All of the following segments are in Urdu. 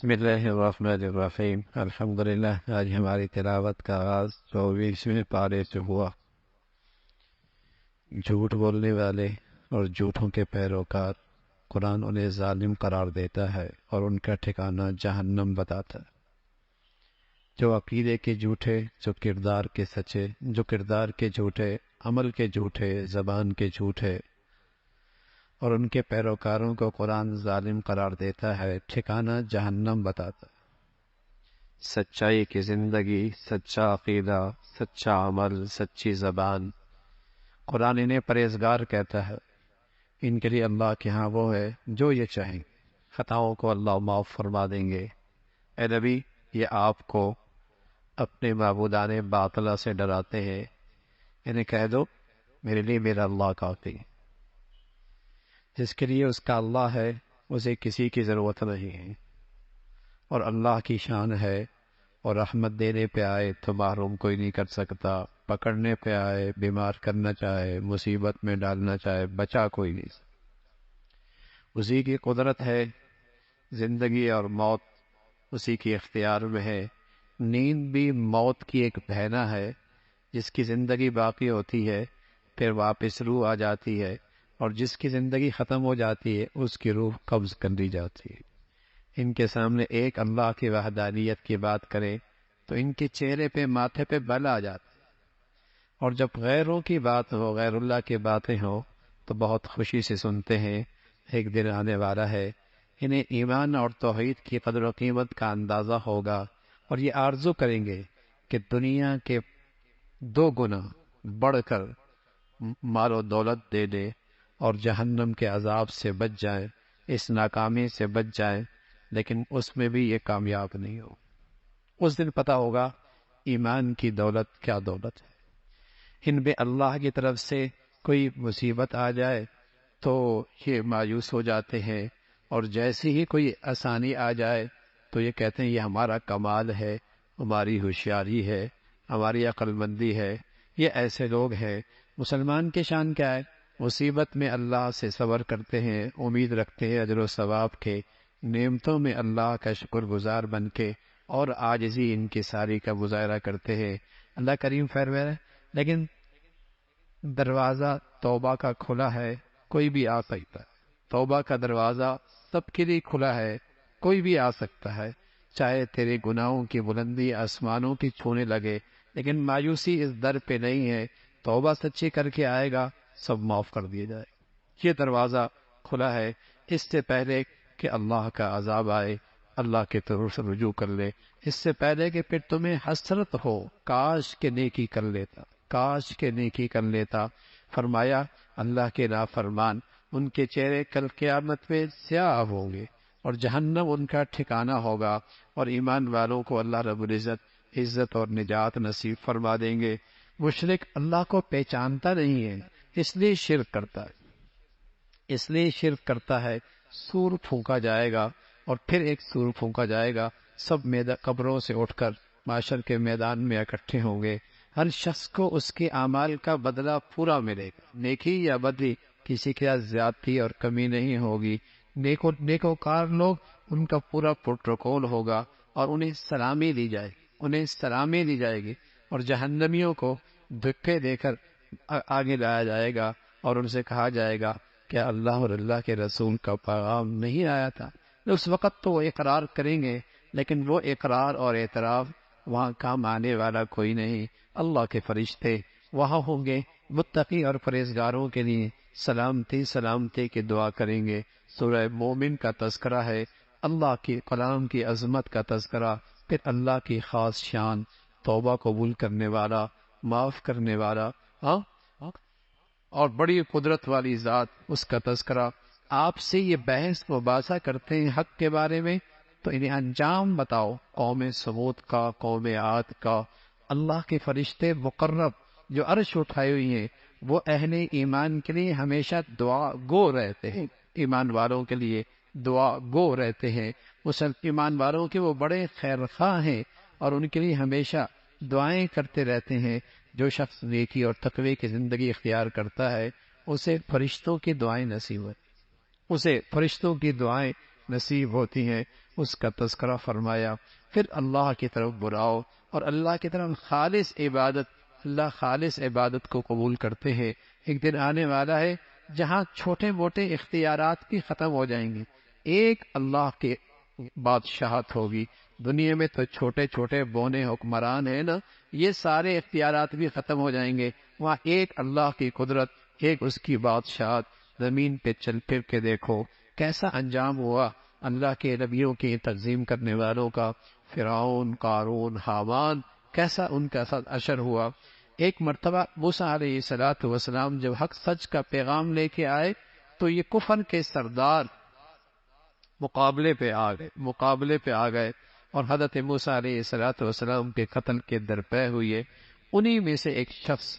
بسم اللہ الرحمن الرحیم الحمدللہ۔ آج ہماری تلاوت کا آغاز 24ویں پارے سے ہوا۔ جھوٹ بولنے والے اور جھوٹوں کے پیروکار قرآن انہیں ظالم قرار دیتا ہے اور ان کا ٹھکانہ جہنم بتاتا ہے۔ جو عقیدے کے جھوٹے، جو کردار کے سچے، جو کردار کے جھوٹے، عمل کے جھوٹے، زبان کے جھوٹے، اور ان کے پیروکاروں کو قرآن ظالم قرار دیتا ہے، ٹھکانہ جہنم بتاتا ہے۔ سچائی کی زندگی، سچا عقیدہ، سچا عمل، سچی زبان، قرآن انہیں پرہیزگار کہتا ہے۔ ان کے لیے اللہ کے ہاں وہ ہے جو یہ چاہیں، خطاؤں کو اللہ معاف فرما دیں گے۔ اے نبی، یہ آپ کو اپنے معبودان باطلہ سے ڈراتے ہیں، انہیں کہہ دو میرے لیے میرا اللہ کافی ہے۔ جس کے لیے اس کا اللہ ہے اسے کسی کی ضرورت نہیں ہے، اور اللہ کی شان ہے، اور رحمت دینے پہ آئے تو محروم کوئی نہیں کر سکتا، پکڑنے پہ آئے، بیمار کرنا چاہے، مصیبت میں ڈالنا چاہے، بچا کوئی نہیں۔ اسی کی قدرت ہے، زندگی اور موت اسی کی اختیار میں ہے۔ نیند بھی موت کی ایک بہنہ ہے، جس کی زندگی باقی ہوتی ہے پھر واپس روح آ جاتی ہے، اور جس کی زندگی ختم ہو جاتی ہے اس کی روح قبض کر لی جاتی ہے۔ ان کے سامنے ایک اللہ کی وحدانیت کی بات کریں تو ان کے چہرے پہ، ماتھے پہ بل آ جاتا ہے، اور جب غیروں کی بات ہو، غیر اللہ کی باتیں ہوں تو بہت خوشی سے سنتے ہیں۔ ایک دن آنے والا ہے انہیں ایمان اور توحید کی قدر و قیمت کا اندازہ ہوگا، اور یہ آرزو کریں گے کہ دنیا کے 2 گنا بڑھ کر مال و دولت دے دے اور جہنم کے عذاب سے بچ جائیں، اس ناکامی سے بچ جائیں، لیکن اس میں بھی یہ کامیاب نہیں ہو۔ اس دن پتہ ہوگا ایمان کی دولت کیا دولت ہے۔ ان میں اللہ کی طرف سے کوئی مصیبت آ جائے تو یہ مایوس ہو جاتے ہیں، اور جیسے ہی کوئی آسانی آ جائے تو یہ کہتے ہیں یہ ہمارا کمال ہے، ہماری ہوشیاری ہے، ہماری عقل مندی ہے۔ یہ ایسے لوگ ہیں۔ مسلمان کی شان کیا ہے؟ مصیبت میں اللہ سے صبر کرتے ہیں، امید رکھتے ہیں اجر و ثواب کے، نعمتوں میں اللہ کا شکر گزار بن کے، اور عاجزی ان کی ساری کا مظاہرہ کرتے ہیں۔ اللہ کریم فرماتا ہے لیکن دروازہ توبہ کا کھلا ہے، کوئی بھی آ سکتا ہے۔ توبہ کا دروازہ سب کے لیے کھلا ہے، کوئی بھی آ سکتا ہے، چاہے تیرے گناہوں کی بلندی آسمانوں کی چھونے لگے، لیکن مایوسی اس در پہ نہیں ہے۔ توبہ سچی کر کے آئے گا، سب معاف کر دیا جائے گا۔ یہ دروازہ کھلا ہے، اس سے پہلے کہ اللہ کا عذاب آئے، اللہ کے طرف سے رجوع کر لے، اس سے پہلے کہ پھر تمہیں حسرت ہو، کاش کہ نیکی کر لیتا، کاش کہ نیکی کر لیتا۔ فرمایا اللہ کے نافرمان ان کے چہرے کل قیامت میں سیاہ ہوں گے، اور جہنم ان کا ٹھکانہ ہوگا، اور ایمان والوں کو اللہ رب العزت عزت اور نجات نصیب فرما دیں گے۔ مشرک اللہ کو پہچانتا نہیں ہے، اس لیے شرک کرتا ہے، اس لیے شرک کرتا ہے۔ سور پھونکا جائے گا، اور پھر ایک سور پھونکا جائے گا، سب قبروں سے اٹھ کر معاشر کے میدان میں اکٹھے ہوں گے۔ ہر شخص کو اس کے اعمال کا بدلہ پورا ملے گا، نیکی یا بدی، کسی کے ساتھ زیادتی اور کمی نہیں ہوگی۔ نیکوکار لوگ، ان کا پورا پروٹوکول ہوگا، اور انہیں سلامی دی جائے گی، انہیں سلامی دی جائے گی، اور جہنمیوں کو دھکے دے کر آگے لایا جائے گا، اور ان سے کہا جائے گا کہ اللہ اور اللہ کے رسول کا پیغام نہیں آیا تھا۔ اس وقت تو وہ اقرار کریں گے، لیکن وہ اقرار اور اعتراف وہاں کام آنے والا کوئی نہیں۔ اللہ کے فرشتے وہاں ہوں گے، متقی اور پرہیزگاروں کے لیے سلامتی سلامتی کی دعا کریں گے۔ سورہ مومن کا تذکرہ ہے، اللہ کی کلام کی عظمت کا تذکرہ، پھر اللہ کی خاص شان، توبہ قبول کرنے والا، معاف کرنے والا، اور بڑی قدرت والی ذات، اس کا تذکرہ۔ آپ سے یہ بحث مباحثہ کرتے ہیں حق کے بارے میں، تو انہیں انجام بتاؤ، قوم سمود کا، قوم عاد کا۔ اللہ کے فرشتے مقرب جو عرش اٹھائے ہوئی ہیں، وہ اہل ایمان کے لیے ہمیشہ دعا گو رہتے ہیں، ایمان والوں کے لیے دعا گو رہتے ہیں۔ ایمان والوں کے وہ بڑے خیر خواہ ہیں، اور ان کے لیے ہمیشہ دعائیں کرتے رہتے ہیں۔ جو شخص نیکی اور تقوی کی زندگی اختیار کرتا ہے، اسے فرشتوں کی دعائیں نصیب ہوتی، اسے فرشتوں کی دعائیں نصیب ہوتی ہیں اس کا تذکرہ فرمایا. پھر اللہ کی طرف بلاؤ اور اللہ کی طرف خالص عبادت. اللہ خالص عبادت کو قبول کرتے ہیں. ایک دن آنے والا ہے جہاں چھوٹے موٹے اختیارات بھی ختم ہو جائیں گے. ایک اللہ کی بادشاہت ہوگی. دنیا میں تو چھوٹے چھوٹے بونے حکمران ہیں نا، یہ سارے اختیارات بھی ختم ہو جائیں گے. وہاں ایک اللہ کی قدرت، ایک اس کی بادشاہت. زمین پہ چل پھر کے دیکھو کیسا انجام ہوا اللہ کے نبیوں کی تنظیم کرنے والوں کا. فرعون، قارون، حامان، کیسا ان کا ساتھ اشر ہوا. ایک مرتبہ موسیٰ علیہ السلام جب حق سچ کا پیغام لے کے آئے تو یہ کفر کے سردار مقابلے پہ آ گئے اور حضرت موسیٰ علیہ السلام کے قتل کے درپے ہوئے. انہی میں سے ایک شخص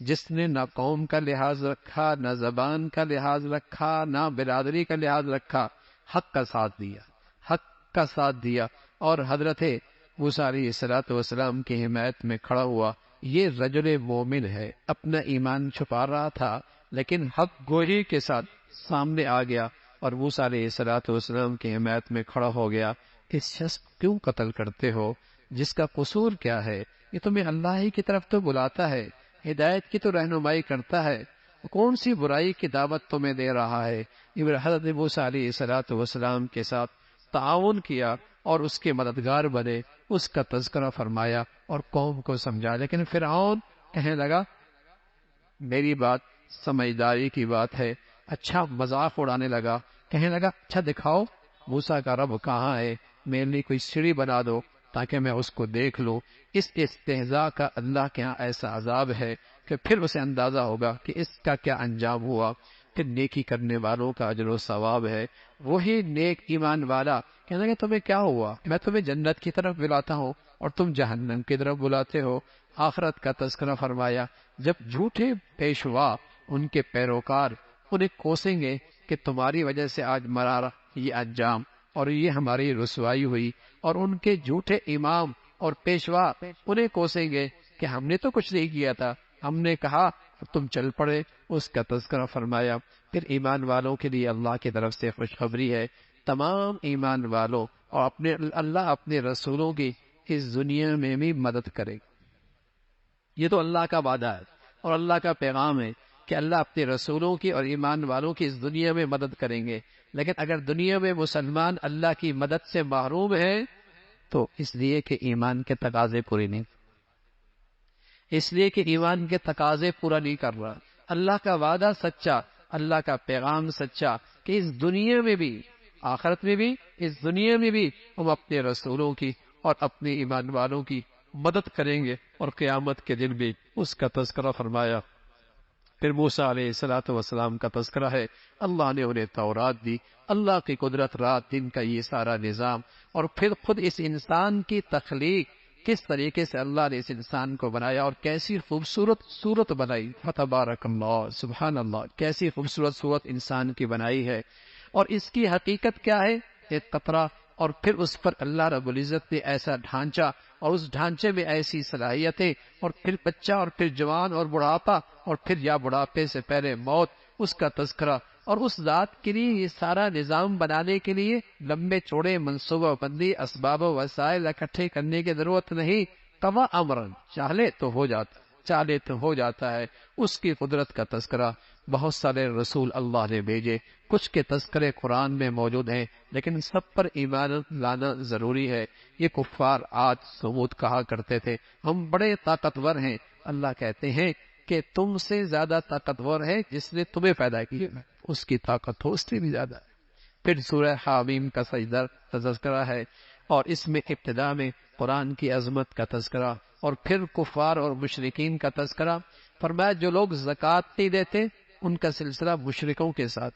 جس نے نہ قوم کا لحاظ رکھا، نہ زبان کا لحاظ رکھا، نہ برادری کا لحاظ رکھا، حق کا ساتھ دیا اور حضرت موسیٰ علیہ السلام کی حمایت میں کھڑا ہوا. یہ رجل مومن ہے، اپنا ایمان چھپا رہا تھا لیکن حق گوئی کے ساتھ سامنے آ گیا اور موسیٰ علیہ السلام کی حمایت میں کھڑا ہو گیا. اس شخص کیوں قتل کرتے ہو؟ جس کا قصور کیا ہے؟ یہ تمہیں اللہ ہی کی طرف تو بلاتا ہے، ہدایت کی تو رہنمائی کرتا ہے، کون سی برائی کی دعوت تمہیں دے رہا ہے؟ حضرت موسیٰ علیہ السلام کے ساتھ تعاون کیا اور اس کے مددگار بنے، اس کا تذکرہ فرمایا اور قوم کو سمجھا. لیکن فرعون کہنے لگا میری بات سمجھداری کی بات ہے. اچھا مذاق اڑانے لگا، کہنے لگا اچھا دکھاؤ موسیٰ کا رب کہاں ہے، میرے لیے کوئی سیڑھی بنا دو تاکہ میں اس کو دیکھ لوں. اس استہزاء کا اللہ کے ہاں ایسا عذاب ہے کہ پھر اسے اندازہ ہوگا کہ اس کا کیا انجام ہوا. کہ نیکی کرنے والوں کا اجر و ثواب ہے. وہی نیک ایمان والا کہنے لگا تمہیں کیا ہوا، میں تمہیں جنت کی طرف بلاتا ہوں اور تم جہنم کی طرف بلاتے ہو. آخرت کا تذکرہ فرمایا. جب جھوٹے پیشوا ان کے پیروکار انہیں کوسیں گے کہ تمہاری وجہ سے آج مرا یہ انجام اور یہ ہماری رسوائی ہوئی، اور ان کے جھوٹے امام اور پیشوا انہیں کوسیں گے کہ ہم نے تو کچھ نہیں کیا تھا، ہم نے کہا تم چل پڑے. اس کا تذکرہ فرمایا. پھر ایمان والوں کے لیے اللہ کی طرف سے خوشخبری ہے. تمام ایمان والوں اور اللہ اپنے رسولوں کی اس دنیا میں بھی مدد کرے. یہ تو اللہ کا وعدہ ہے اور اللہ کا پیغام ہے کہ اللہ اپنے رسولوں کی اور ایمان والوں کی اس دنیا میں مدد کریں گے. لیکن اگر دنیا میں مسلمان اللہ کی مدد سے محروم ہے تو اس لیے کہ ایمان کے تقاضے پورے نہیں، اس لیے کہ ایمان کے تقاضے پورا نہیں کر رہا. اللہ کا وعدہ سچا، اللہ کا پیغام سچا کہ اس دنیا میں بھی آخرت میں بھی اس دنیا میں بھی ہم اپنے رسولوں کی اور اپنے ایمان والوں کی مدد کریں گے اور قیامت کے دن بھی اس کا تذکرہ فرمایا. پھر موسیٰ علیہ السلام کا تذکرہ ہے. اللہ نے انہیں تورات دی، اللہ کی قدرت، رات دن کا یہ سارا نظام، اور پھر خود اس انسان کی تخلیق، کس طریقے سے اللہ نے اس انسان کو بنایا اور کیسی خوبصورت صورت بنائی. فتبارک اللہ، سبحان اللہ، کیسی خوبصورت صورت انسان کی بنائی ہے. اور اس کی حقیقت کیا ہے؟ ایک قطرہ، اور پھر اس پر اللہ رب العزت نے ایسا ڈھانچہ اور اس ڈھانچے میں ایسی صلاحیتیں، اور پھر بچہ، اور پھر جوان اور بڑھاپا، اور پھر یا بڑھاپے سے پہلے موت، اس کا تذکرہ. اور اس ذات کے لیے یہ سارا نظام بنانے کے لیے لمبے چوڑے منصوبہ بندی، اسباب و وسائل اکٹھے کرنے کی ضرورت نہیں. قضا امرن، چاہے تو ہو جاتا ہے. اس کی قدرت کا تذکرہ. بہت سارے رسول اللہ نے بھیجے، کچھ کے تذکرے قرآن میں موجود ہیں لیکن سب پر ایمان لانا ضروری ہے. یہ کفار آج سمود کہا کرتے تھے ہم بڑے طاقتور ہیں. اللہ کہتے ہیں کہ تم سے زیادہ طاقتور ہے جس نے تمہیں پیدا کیا، اس کی طاقت ہو اس سے بھی زیادہ ہے. پھر سورہ حامیم کا سجدہ تذکرہ ہے، اور اس میں ابتدا میں قرآن کی عظمت کا تذکرہ، اور پھر کفار اور مشرکین کا تذکرہ. فرمایا جو لوگ زکوٰۃ نہیں دیتے ان کا سلسلہ مشرکوں کے ساتھ.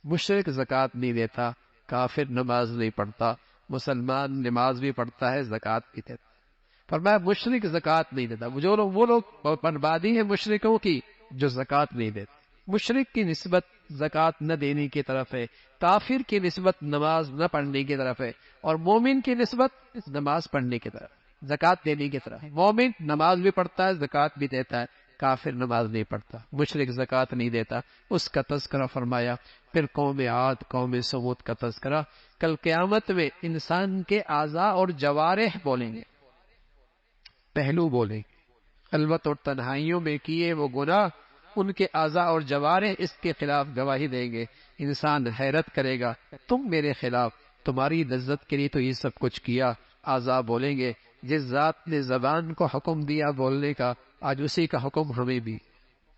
مشرک زکوٰۃ نہیں دیتا، کافر نماز نہیں پڑھتا، مسلمان نماز بھی پڑھتا ہے، زکوٰۃ بھی دیتا. فرمایا مشرک زکوٰۃ نہیں دیتا. وہ لوگ بربادی ہے مشرکوں کی جو زکوٰۃ نہیں دیتے. مشرک کی نسبت زکوٰۃ نہ دینے کی طرف ہے، کافر کی نسبت نماز نہ پڑھنے کی طرف ہے، اور مومن کی نسبت نماز پڑھنے کی طرف، زکوٰۃ دینے کی طرف. مومن نماز بھی پڑھتا ہے، زکوٰۃ بھی دیتا ہے، کافر نماز نہیں پڑھتا، مشرک زکوٰۃ نہیں دیتا. اس کا تذکرہ فرمایا. پھر قوم عاد، قوم سمود کا تذکرہ۔ کل قیامت میں انسان کے اعضاء اور جوارح بولیں گے، پہلو بولیں گے، خلوت اور تنہائیوں میں کیے وہ گناہ، ان کے اعضاء اور جوارح اس کے خلاف گواہی دیں گے۔ انسان حیرت کرے گا، تم میرے خلاف، تمہاری لذت کے لیے تو یہ سب کچھ کیا۔ اعضاء بولیں گے، جس ذات نے زبان کو حکم دیا بولنے کا، آج اسی کا حکم ہمیں بھی،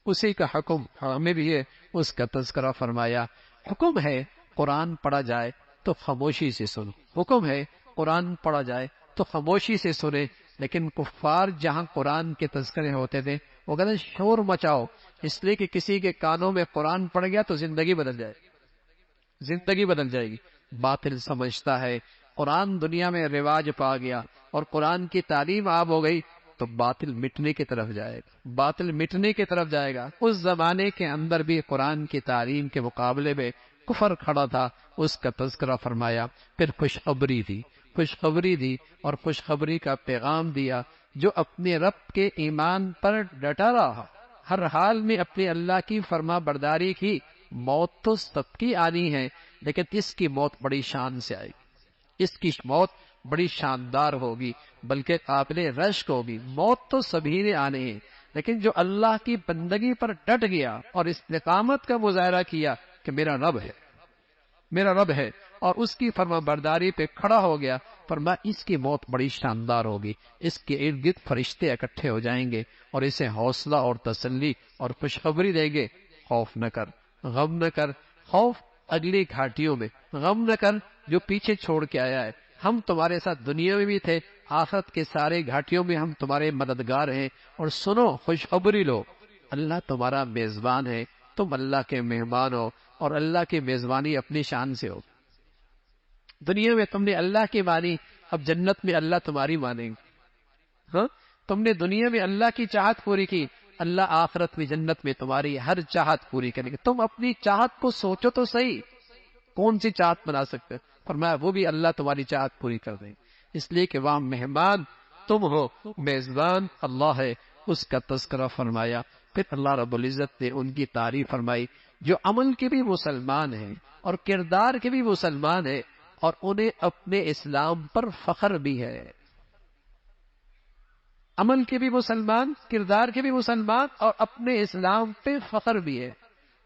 اسی کا حکم ہمیں بھی ہے، اس کا تذکرہ فرمایا۔ حکم ہے قرآن پڑھا جائے تو خاموشی سے سنو، حکم ہے قرآن پڑھا جائے تو خاموشی سے سنے، لیکن کفار جہاں قرآن کے تذکرے ہوتے تھے وہ کہتے ہیں شور مچاؤ، اس لیے کہ کسی کے کانوں میں قرآن پڑ گیا تو زندگی بدل جائے گی، زندگی بدل جائے گی۔ باطل سمجھتا ہے قرآن دنیا میں رواج پا گیا اور قرآن کی تعلیم عام ہو گئی تو باطل مٹنے کی طرف جائے گا، باطل مٹنے کی طرف جائے گا۔ اس زمانے کے اندر بھی قرآن کی تعلیم کے مقابلے میں کفر کھڑا تھا، اس کا تذکرہ فرمایا۔ پھر خوشخبری دی، خوشخبری دی اور خوشخبری کا پیغام دیا، جو اپنے رب کے ایمان پر ڈٹا رہا، ہر حال میں اپنے اللہ کی فرما برداری کی، موت تو سب کی آنی ہے لیکن اس کی موت بڑی شان سے آئے گی، اس کی موت بڑی شاندار ہوگی، بلکہ قابل رشک ہوگی۔ موت تو سبھی نے آنے ہیں، لیکن جو اللہ کی بندگی پر ڈٹ گیا اور استقامت کا مظاہرہ کیا کہ میرا رب ہے، میرا رب ہے، اور اس کی فرما برداری پہ کھڑا ہو گیا، فرمایا اس کی موت بڑی شاندار ہوگی، اس کے ارد گرد فرشتے اکٹھے ہو جائیں گے اور اسے حوصلہ اور تسلی اور خوشخبری دیں گے، خوف نہ کر، غم نہ کر، خوف اگلی گھاٹیوں میں، غم نہ کر جو پیچھے چھوڑ کے آیا ہے، ہم تمہارے ساتھ دنیا میں بھی تھے، آخرت کے سارے گھاٹیوں میں ہم تمہارے مددگار ہیں، اور سنو خوشخبری لو، اللہ تمہارا میزبان ہے، تم اللہ کے مہمان ہو، اور اللہ کی میزبانی اپنی شان سے ہو۔ دنیا میں تم نے اللہ کی مانی، اب جنت میں اللہ تمہاری مانیں گے۔ ہاں، تم نے دنیا میں اللہ کی چاہت پوری کی، اللہ آخرت میں جنت میں تمہاری ہر چاہت پوری کریں گے۔ تم اپنی چاہت کو سوچو تو صحیح، کون سی چاہت بنا سکتے؟ فرمایا وہ بھی اللہ تمہاری چاہت پوری کر دیں، اس لیے کہ وہاں مہمان تم ہو، میزبان اللہ ہے، اس کا تذکرہ فرمایا۔ پھر اللہ رب العزت نے ان کی تعریف فرمائی جو عمل کے بھی مسلمان ہیں اور کردار کے بھی مسلمان ہیں، اور انہیں اپنے اسلام پر فخر بھی ہے۔ عمل کے بھی مسلمان، کردار کے بھی مسلمان، اور اپنے اسلام پہ فخر بھی ہے۔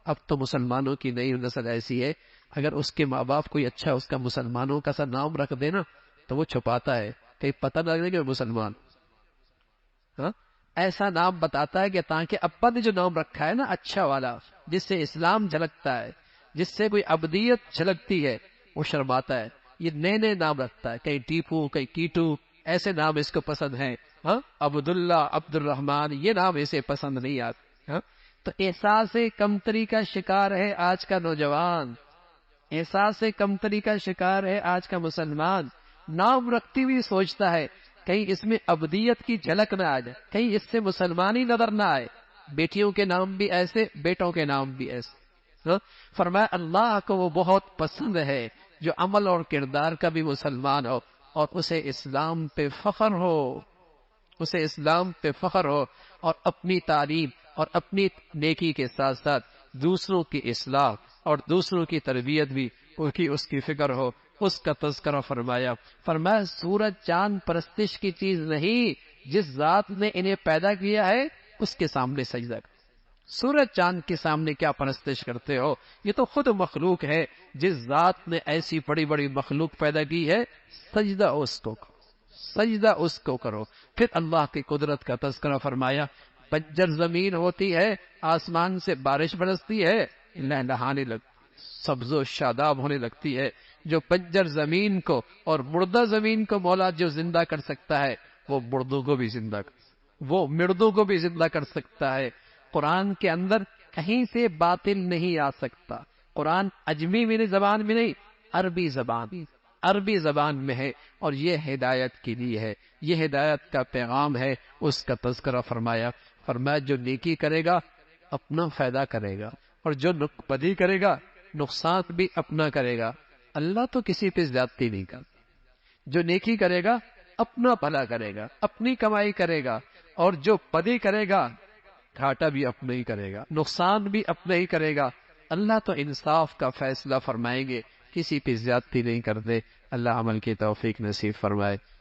اب تو مسلمانوں کی نئی نسل ایسی ہے، اگر اس کے ماں باپ کوئی اچھا اس کا مسلمانوں کا سا نام رکھ دینا تو وہ چھپاتا ہے، کہیں پتہ نہ لگے کہ وہ مسلمان، ہاں ایسا نام بتاتا ہے کہ تاکہ ابا نے جو نام رکھا ہے نا اچھا والا، جس سے اسلام جھلکتا ہے، جس سے کوئی ابدیت جھلکتی ہے، وہ شرماتا ہے، یہ نئے نئے نام رکھتا ہے، کہیں ٹیپو، کہیں کیٹو، ایسے نام اس کو پسند ہیں، ہاں عبداللہ، عبد الرحمن، یہ نام اسے پسند نہیں آتے، ہاں تو احساس کمتری کا شکار ہے آج کا نوجوان، احساس کمتری کا شکار ہے آج کا مسلمان، نام رکھتی ہوئی سوچتا ہے کہیں اس میں ابدیت کی جھلک نہ آ جائے، کہیں اس سے مسلمانی نظر نہ آئے، بیٹیوں کے نام بھی ایسے، بیٹوں کے نام بھی ایسے، ہاں؟ فرمایا اللہ کو وہ بہت پسند ہے جو عمل اور کردار کا بھی مسلمان ہو اور اسے اسلام پہ فخر ہو، اسے اسلام پہ فخر ہو، اور اپنی تعلیم اور اپنی نیکی کے ساتھ ساتھ دوسروں کی اصلاح اور دوسروں کی تربیت بھی اس کی فکر ہو، اس کا تذکرہ فرمایا۔ فرمایا سورج چاند پرستش کی چیز نہیں، جس ذات نے انہیں پیدا کیا ہے اس کے سامنے سجدہ کر۔ سورج چاند کے سامنے کیا پرستش کرتے ہو؟ یہ تو خود مخلوق ہے، جس ذات نے ایسی بڑی بڑی مخلوق پیدا کی ہے، سجدہ اس کو کرو، سجدہ اس کو کرو۔ پھر اللہ کی قدرت کا تذکرہ فرمایا، بنجر زمین ہوتی ہے، آسمان سے بارش برستی ہے، لہلہانے لگتی، سبز و شاداب ہونے لگتی ہے۔ جو بنجر زمین کو اور مردہ زمین کو مولا جو زندہ کر سکتا ہے، وہ مردوں کو بھی زندہ وہ مردوں کو بھی زندہ کر سکتا ہے۔ قرآن کے اندر کہیں سے باطل نہیں آ سکتا۔ قرآن اجمی میری زبان میں نہیں، عربی زبان میں ہے، اور یہ ہدایت کے لیے ہے، یہ ہدایت کا پیغام ہے، اس کا تذکرہ فرمایا۔ فرمایا جو نیکی کرے گا اپنا فائدہ کرے گا، اور جو بدی کرے گا نقصان بھی اپنا کرے گا۔ اللہ تو کسی پہ زیادتی نہیں کرتا، جو نیکی کرے گا اپنا بھلا کرے گا، اپنی کمائی کرے گا، اور جو بدی کرے گا گھاٹا بھی اپنا ہی کرے گا، نقصان بھی اپنا ہی کرے گا۔ اللہ تو انصاف کا فیصلہ فرمائیں گے، کسی پہ زیادتی نہیں کرتے۔ اللہ عمل کی توفیق نصیب فرمائے۔